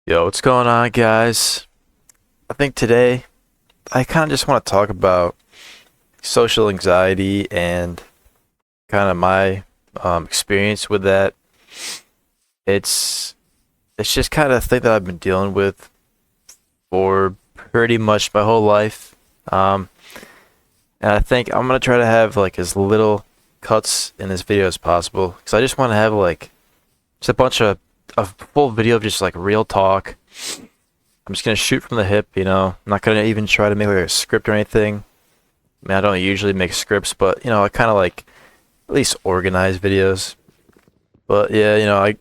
Yo, what's going on, guys? I think today I kind of just want to talk about social anxiety and kind of my experience with that. It's it's just kind of a thing that I've been dealing with for pretty much my whole life. Um, and I think I'm gonna try to have like as little cuts in this video as possible because I just want to have like just a full video of just like real talk. I'm just gonna shoot from the hip, I'm not gonna even try to make like a script or anything. I mean, I don't usually make scripts, but I kind of like at least organize videos. But yeah, I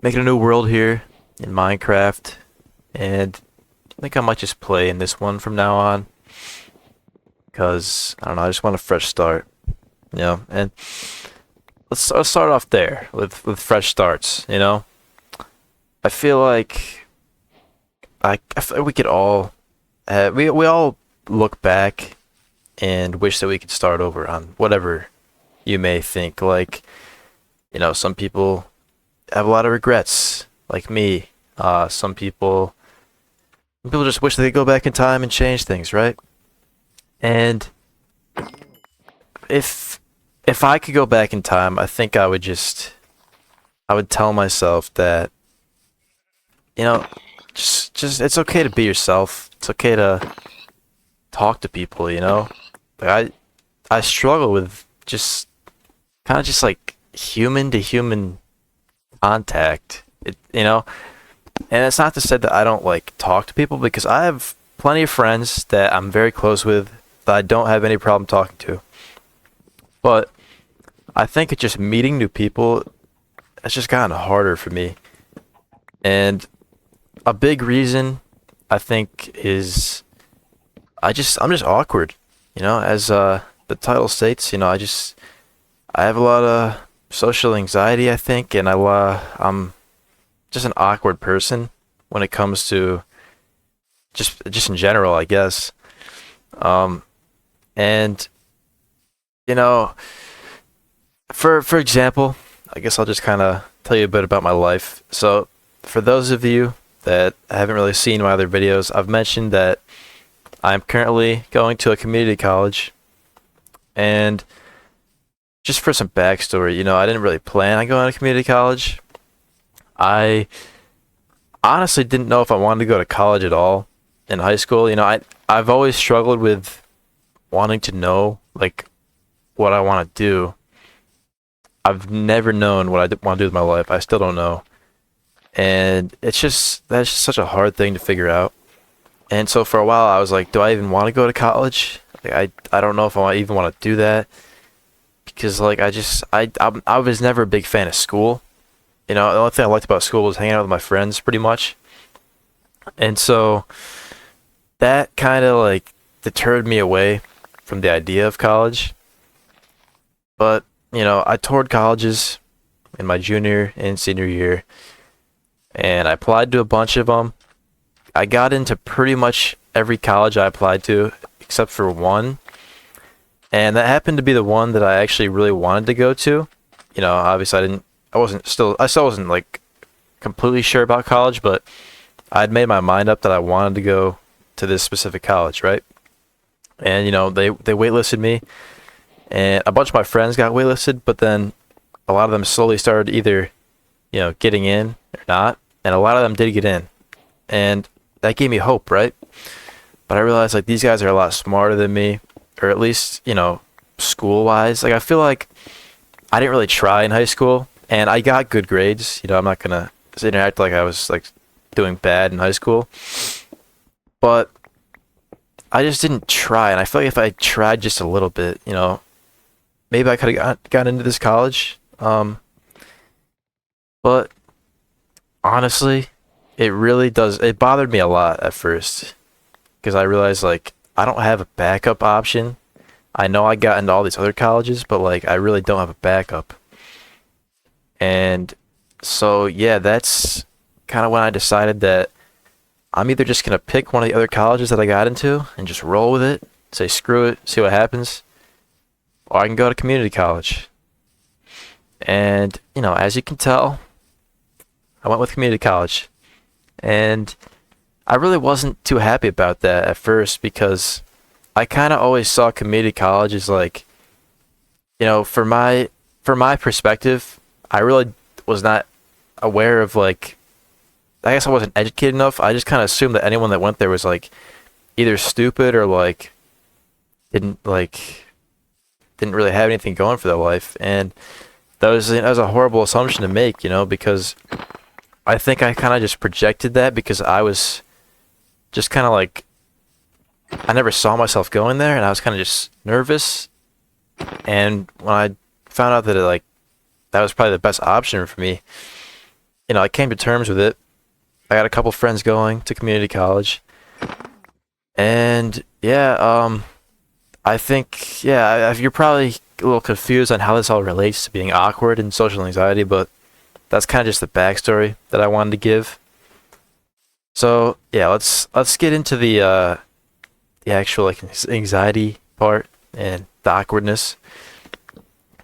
making a new world here in Minecraft, and I think I might just play in this one from now on, cause I don't know, I just want a fresh start, And let's start off there with fresh starts. I feel like I feel like we could all we all look back and wish that we could start over on whatever you may think. Like, some people have a lot of regrets, like me. Some people just wish they could go back in time and change things, right? And if if I could go back in time, I think I would tell myself that, you know, just it's okay to be yourself. It's okay to talk to people. Like I struggle with just kind of just like human to human contact. And it's not to say that I don't like talk to people because I have plenty of friends that I'm very close with that I don't have any problem talking to. But I think it's just meeting new people, it's just gotten harder for me. And a big reason I think is I'm just awkward. As the title states, I have a lot of social anxiety, I think, and I'm just an awkward person when it comes to just in general, I guess. Um, and you know, for example, I guess I'll just kind of tell you a bit about my life. So, for those of you that haven't really seen my other videos, I've mentioned that I'm currently going to a community college, and just for some backstory, I didn't really plan on going to community college. I honestly didn't know if I wanted to go to college at all in high school. I've always struggled with wanting to know like what I want to do. I've never known what want to do with my life. I still don't know. And that's just such a hard thing to figure out. And so for a while I was like, do I even want to go to college? Like, I don't know if I even want to do that because like I was never a big fan of school. The only thing I liked about school was hanging out with my friends pretty much. And so that kind of like deterred me away from the idea of college. But, I toured colleges in my junior and senior year, and I applied to a bunch of them. I got into pretty much every college I applied to except for one, and that happened to be the one that I actually really wanted to go to. Obviously I still wasn't like completely sure about college, but I'd made my mind up that I wanted to go to this specific college, right? And they waitlisted me, and a bunch of my friends got waitlisted, but then a lot of them slowly started either getting in or not, and a lot of them did get in, and that gave me hope, right? But I realized like these guys are a lot smarter than me, or at least school wise. Like I feel like I didn't really try in high school, and I got good grades. I'm not gonna sit and act like I was like doing bad in high school, but I just didn't try. And I feel like if I tried just a little bit, maybe I could have got into this college. But honestly, it really does. It bothered me a lot at first because I realized like I don't have a backup option. I know I got into all these other colleges, but like I really don't have a backup. And so yeah, that's kind of when I decided that I'm either just gonna pick one of the other colleges that I got into and just roll with it, say screw it, see what happens, or I can go to community college. And as you can tell, I went with community college. And I really wasn't too happy about that at first because I kind of always saw community college as like, for my perspective, I really was not aware of like, I guess I wasn't educated enough. I just kind of assumed that anyone that went there was like either stupid or like didn't like didn't really have anything going for their life, and that was a horrible assumption to make, because I think I kind of just projected that because I was just kind of like I never saw myself going there, and I was kind of just nervous. And when I found out that that was probably the best option for me, I came to terms with it. I got a couple friends going to community college, and yeah, I think you're probably a little confused on how this all relates to being awkward and social anxiety, but that's kind of just the backstory that I wanted to give. So yeah, let's get into the actual like anxiety part and the awkwardness.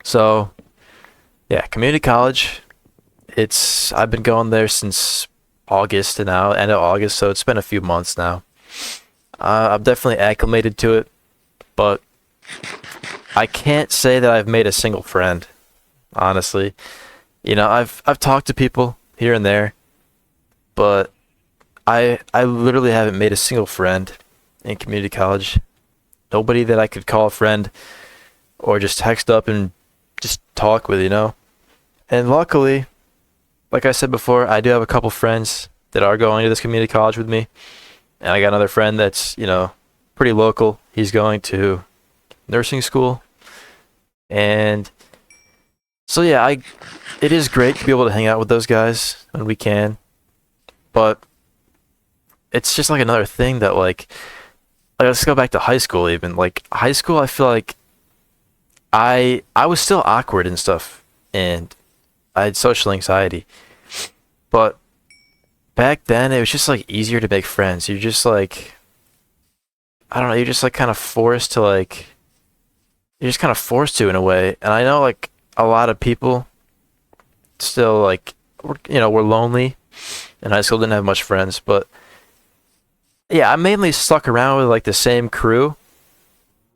So yeah, community college. I've been going there since August and now end of August, so it's been a few months now. I'm definitely acclimated to it, but I can't say that I've made a single friend, honestly. I've talked to people here and there, but I literally haven't made a single friend in community college. Nobody that I could call a friend or just text up and just talk with. And luckily, like I said before, I do have a couple friends that are going to this community college with me. And I got another friend that's, pretty local. He's going to nursing school. And so yeah, it is great to be able to hang out with those guys when we can. But it's just like another thing that let's go back to high school even. Like high school, I feel like I was still awkward and stuff, and I had social anxiety. But back then it was just like easier to make friends. You're just like, I don't know, you're just like kind of forced to you're just kind of forced to in a way. And I know like a lot of people still we're lonely in high school, didn't have much friends, but yeah, I mainly stuck around with like the same crew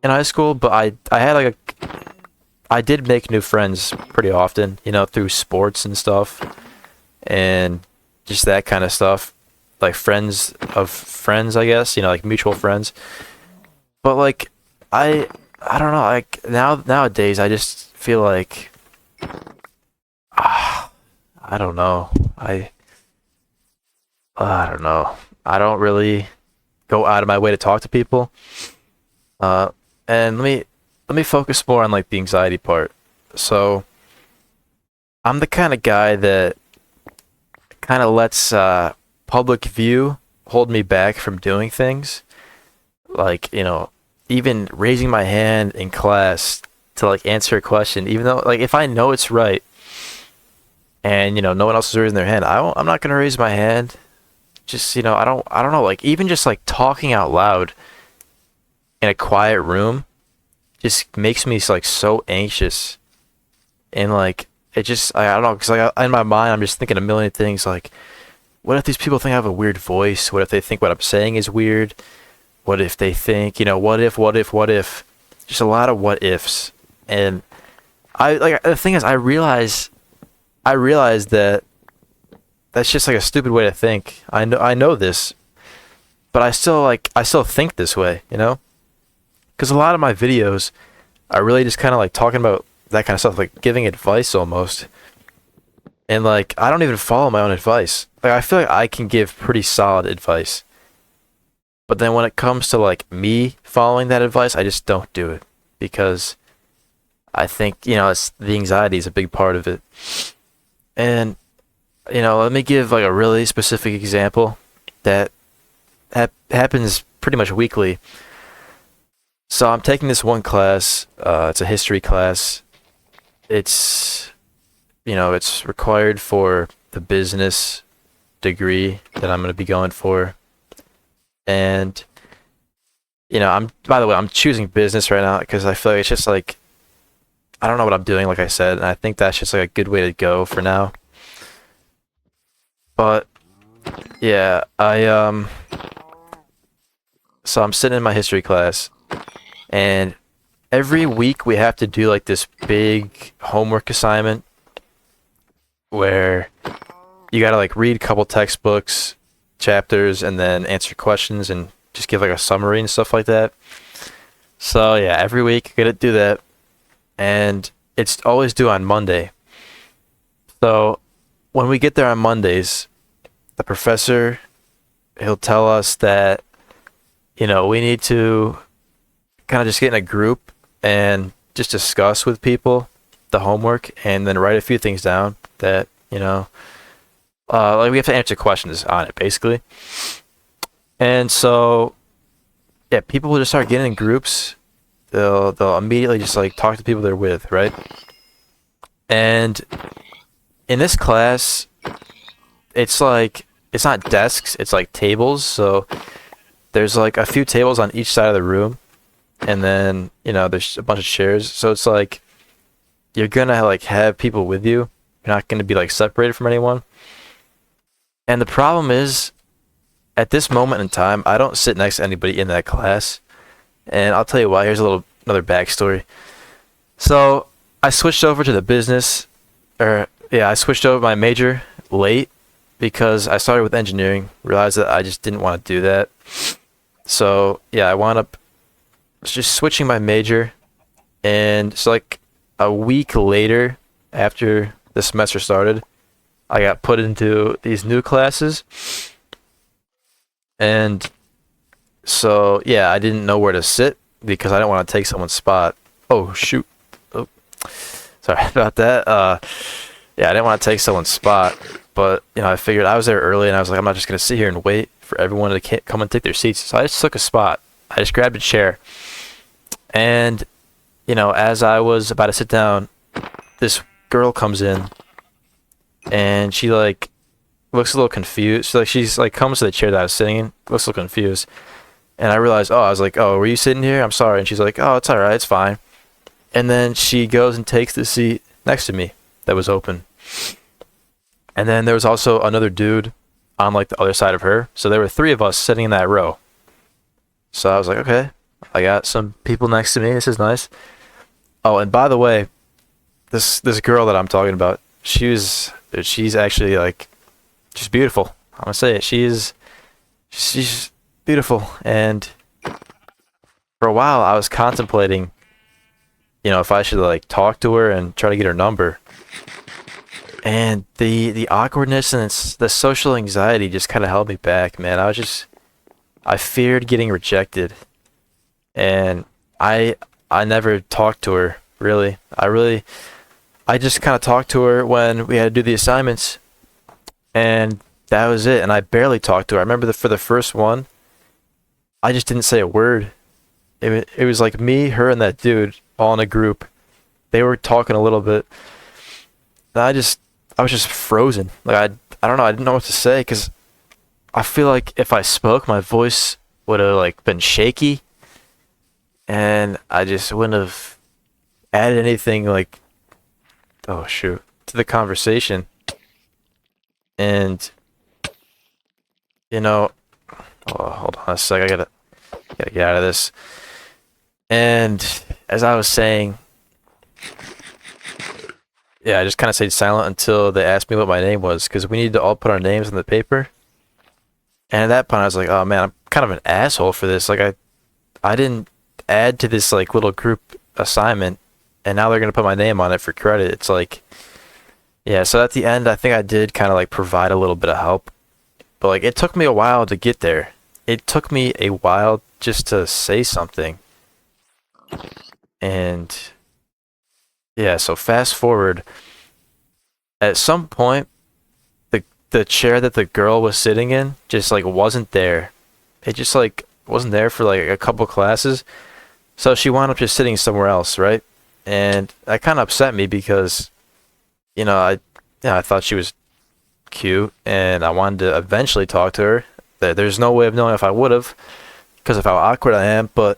in high school, but I had I did make new friends pretty often, through sports and stuff and just that kind of stuff. Like friends of friends, I guess, like mutual friends. But I don't know, nowadays I just feel like I don't know. I don't know. I don't really go out of my way to talk to people. And let me focus more on like the anxiety part. So I'm the kind of guy that kind of lets public view hold me back from doing things. Like, even raising my hand in class to like answer a question, even though like if I know it's right and no one else is raising their hand, I'm not gonna raise my hand. Just I don't know, like even just like talking out loud in a quiet room just makes me like so anxious, and like it just I don't know, because like in my mind I'm just thinking a million things like, what if these people think I have a weird voice? What if they think what I'm saying is weird? What if they think, what if? Just a lot of what ifs. And the thing is, I realize that that's just like a stupid way to think. I know this, but I still think this way, Because a lot of my videos are really just kind of like talking about that kind of stuff, like giving advice almost. And like I don't even follow my own advice. Like I feel like I can give pretty solid advice. But then when it comes to like me following that advice, I just don't do it because I think, it's the anxiety is a big part of it. And let me give like a really specific example that happens pretty much weekly. So I'm taking this one class. It's a history class. It's it's required for the business degree that I'm going to be going for. And by the way, I'm choosing business right now because I feel like it's just like I don't know what I'm doing, like I said, and I think that's just like a good way to go for now. But Yeah, so I'm sitting in my history class, and every week we have to do like this big homework assignment where you gotta like read a couple textbooks, chapters, and then answer questions and just give like a summary and stuff like that. So yeah, every week I gotta do that, and it's always due on Monday. So when we get there on Mondays, the professor he'll tell us that we need to kind of just get in a group and just discuss with people the homework and then write a few things down that like we have to answer questions on it basically. And so yeah, people will just start getting in groups. They'll immediately just like talk to people they're with, right? And in this class, it's not desks, it's like tables. So there's like a few tables on each side of the room, and then there's a bunch of chairs. So it's like you're gonna like have people with you. You're not gonna be like separated from anyone. And the problem is, at this moment in time, I don't sit next to anybody in that class. And I'll tell you why. Here's another backstory. So I switched over to the business, or yeah, I switched over my major late because I started with engineering. Realized that I just didn't want to do that. So yeah, I wound up just switching my major, and so like a week later, after the semester started, I got put into these new classes, and so yeah, I didn't know where to sit because I didn't want to take someone's spot. Oh shoot! Oh, sorry about that. Yeah, I didn't want to take someone's spot, but I figured I was there early, and I was like, I'm not just gonna sit here and wait for everyone to come and take their seats. So I just took a spot. I just grabbed a chair, and as I was about to sit down, this girl comes in, and she like looks a little confused. She's like comes to the chair that I was sitting in, looks a little confused. And I realized, I was like, oh, were you sitting here? I'm sorry. And she's like, oh, it's all right, it's fine. And then she goes and takes the seat next to me that was open. And then there was also another dude on like the other side of her. So there were three of us sitting in that row. So I was like, okay, I got some people next to me. This is nice. Oh, and by the way, this girl that I'm talking about, she's actually like, she's beautiful. I'm gonna say it. She's beautiful. And for a while I was contemplating if I should like talk to her and try to get her number. And the awkwardness and the social anxiety just kind of held me back, man. I feared getting rejected, and I never talked to her really. I just kind of talked to her when we had to do the assignments, and that was it. And I barely talked to her. I remember for the first one, I just didn't say a word. It was like me, her, and that dude all in a group. They were talking a little bit. And I was just frozen. Like I don't know. I didn't know what to say because I feel like if I spoke, my voice would have like been shaky, and I just wouldn't have added anything like, oh shoot, to the conversation. And oh, hold on a sec. I gotta get out of this. And as I was saying, yeah, I just kind of stayed silent until they asked me what my name was, because we needed to all put our names on the paper. And at that point, I was like, oh man, I'm kind of an asshole for this. Like I didn't add to this like little group assignment, and now they're gonna put my name on it for credit. It's like, yeah. So at the end, I think I did kind of like provide a little bit of help, but like it took me a while to get there. It took me a while just to say something. And yeah, so fast forward, at some point the chair that the girl was sitting in just like wasn't there. It just like wasn't there for like a couple classes. So she wound up just sitting somewhere else, right? And that kind of upset me because I thought she was cute, and I wanted to eventually talk to her. There's no way of knowing if I would have because of how awkward I am, but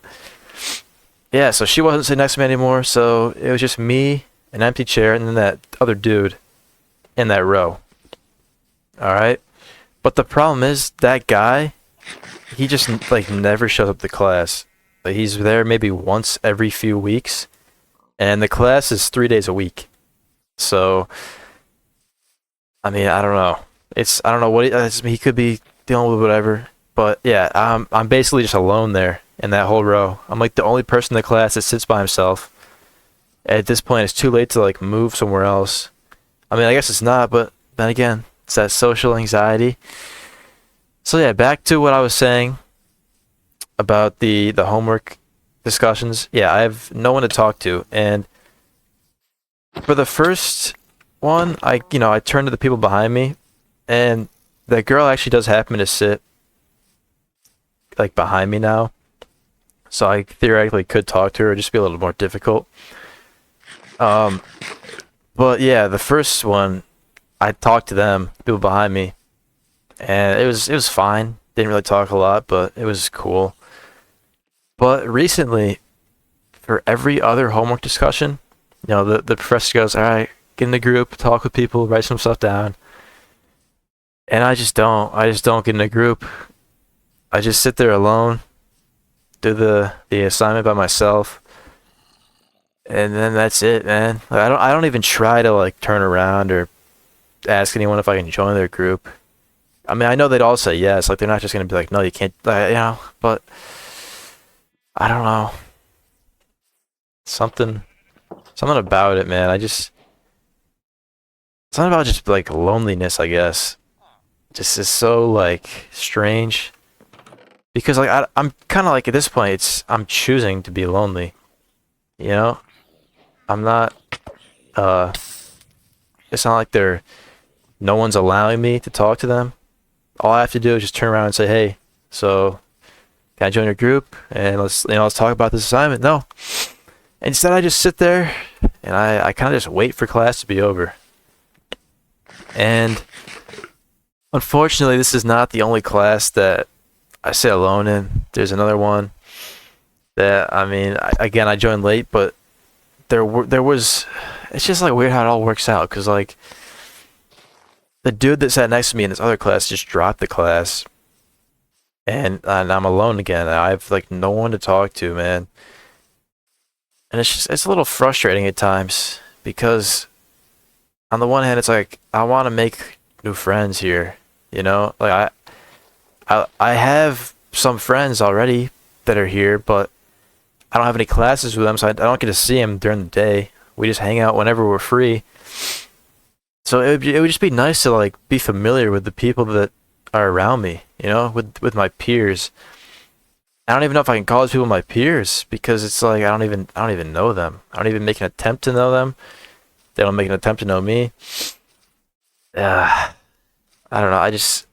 yeah, so she wasn't sitting next to me anymore, so it was just me, an empty chair, and then that other dude in that row. Alright? But the problem is that guy, he just like never shows up to class. Like, he's there maybe once every few weeks, and the class is 3 days a week. So, I mean, I don't know. I don't know what he could be dealing with, whatever. But yeah, I'm basically just alone there in that whole row. I'm like the only person in the class that sits by himself. At this point, it's too late to like move somewhere else. I mean, I guess it's not, but then again, it's that social anxiety. So yeah, back to what I was saying about the homework discussions. Yeah, I have no one to talk to, and for the first one, I turned to the people behind me, and that girl actually does happen to sit like behind me now, so I theoretically could talk to her. It'd just be a little more difficult. Um, but yeah, the first one, I talked to them, people behind me, and it was fine. Didn't really talk a lot, but it was cool. But recently, for every other homework discussion, the professor goes, "All right, get in the group, talk with people, write some stuff down." And I just don't. I just don't get in a group. I just sit there alone, do the assignment by myself, and then that's it, man. Like, I don't even try to like turn around or ask anyone if I can join their group. I mean, I know they'd all say yes. Like, they're not just gonna be like, "No, you can't," But I don't know. Something, something about it, man. Something about just like loneliness, I guess. Just is so like strange. Because like I'm kind of like at this point, I'm choosing to be lonely. You know, I'm not. Uh, it's not like no one's allowing me to talk to them. All I have to do is just turn around and say, "Hey, so can I join your group and let's talk about this assignment?" No. Instead, I just sit there and I kind of just wait for class to be over. And unfortunately, this is not the only class that I sit alone in. There's another one that, I mean, again, I joined late, but there was. It's just like weird how it all works out, because like the dude that sat next to me in this other class just dropped the class, and I'm alone again. I have like no one to talk to, man. And it's a little frustrating at times, because on the one hand, it's like I want to make new friends here, like I have some friends already that are here, but I don't have any classes with them, so I don't get to see them during the day. We just hang out whenever we're free. So it would just be nice to like be familiar with the people that are around me, with my peers. I don't even know if I can call these people my peers, because it's like I don't even know them. I don't even make an attempt to know them. They don't make an attempt to know me. I don't know. I just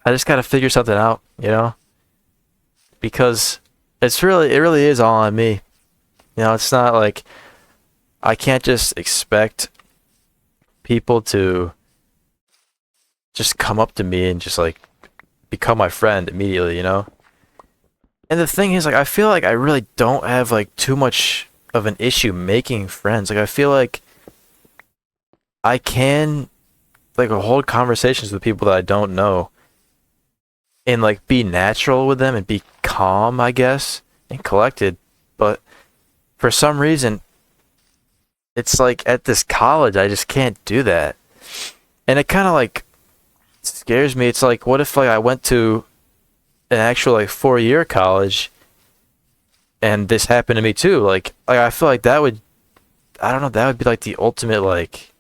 gotta figure something out, because it really is all on me. It's not like I can't just expect people to just come up to me and just like become my friend immediately. And the thing is, like, I feel like I really don't have like too much of an issue making friends. Like, I feel like I can like hold conversations with people that I don't know and like be natural with them and be calm, I guess, and collected. But for some reason, it's like at this college, I just can't do that. And it kind of like scares me. It's like, what if like I went to an actual like 4-year college and this happened to me too? Like I feel like I don't know, that would be like the ultimate like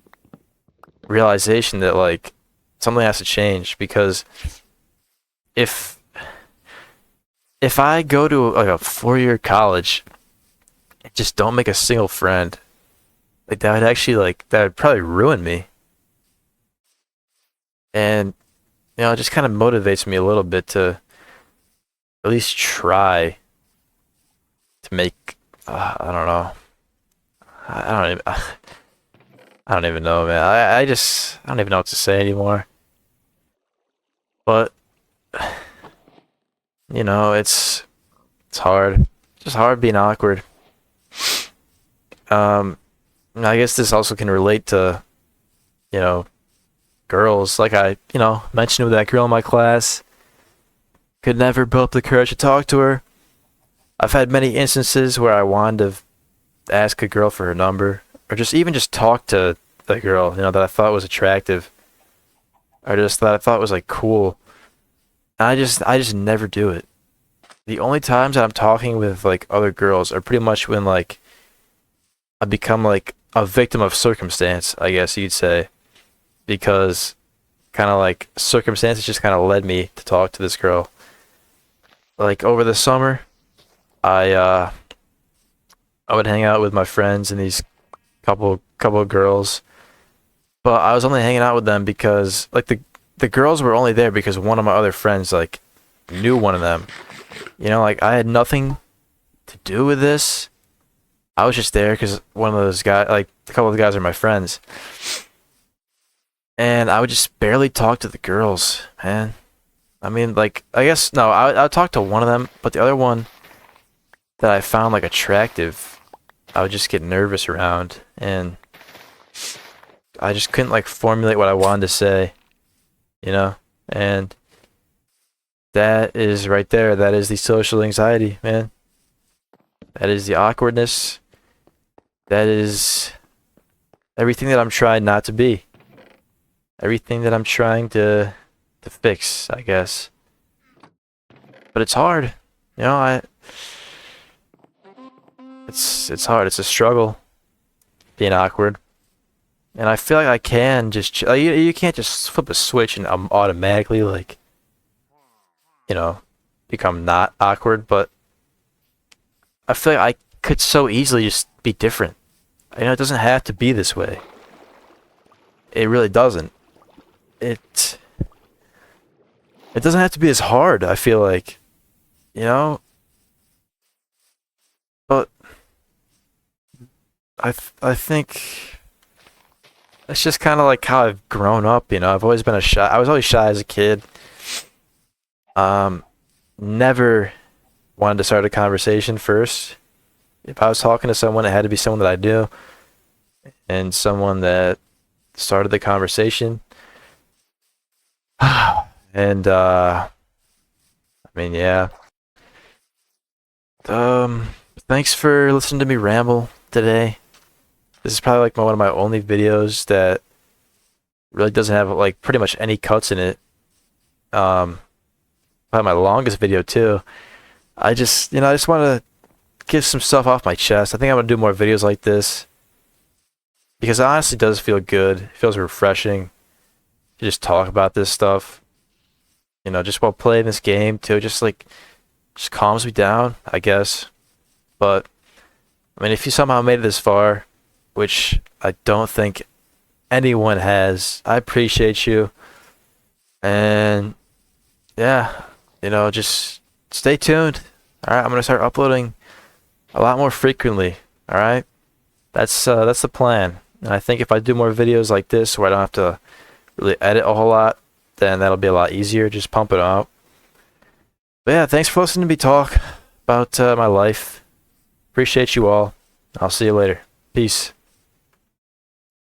realization that like something has to change, because if I go to like a 4-year college and just don't make a single friend, like that would probably ruin me. And it just kind of motivates me a little bit to at least try to make. I don't know. I don't even. I don't even know, man. I don't even know what to say anymore. But it's hard. It's just hard being awkward. I guess this also can relate to, girls. Like I, mentioned with that girl in my class. Could never build up the courage to talk to her. I've had many instances where I wanted to ask a girl for her number, or just even just talk to the girl, that I thought was attractive, or just that I thought was like cool. And I just never do it. The only times that I'm talking with like other girls are pretty much when like I become like a victim of circumstance, I guess you'd say, because kind of like circumstances just kind of led me to talk to this girl. Like over the summer, I would hang out with my friends and these couple of girls, but I was only hanging out with them because like the girls were only there because one of my other friends like knew one of them. Like I had nothing to do with this. I was just there because one of those guys, like a couple of the guys, are my friends, and I would just barely talk to the girls, man. I mean, like I guess no, I would talk to one of them, but the other one that I found like attractive, I would just get nervous around, and I just couldn't like formulate what I wanted to say, and that is right there. That is the social anxiety, man. That is the awkwardness. That is everything that I'm trying not to be. Everything that I'm trying to fix, I guess. But it's hard. It's hard. It's a struggle being awkward. And I feel like I can just you can't just flip a switch and automatically like become not awkward, but I feel like I could so easily just be different. It doesn't have to be this way. It really doesn't. It doesn't have to be as hard, I feel like. But I think it's just kind of like how I've grown up, I've always been I was always shy as a kid. Never wanted to start a conversation first. If I was talking to someone, it had to be someone that I knew and someone that started the conversation. And I mean, yeah. Thanks for listening to me ramble today. This is probably like one of my only videos that really doesn't have like pretty much any cuts in it. Probably my longest video too. I just want to get some stuff off my chest. I think I'm gonna do more videos like this because it honestly does feel good. It feels refreshing to just talk about this stuff. Just while playing this game too. Just calms me down, I guess. But I mean, if you somehow made it this far, which I don't think anyone has, I appreciate you. And yeah, just stay tuned. All right, I'm gonna start uploading a lot more frequently. All right, that's the plan. And I think if I do more videos like this, where I don't have to really edit a whole lot, then that'll be a lot easier. Just pump it out. But yeah, thanks for listening to me talk about my life. Appreciate you all. I'll see you later. Peace.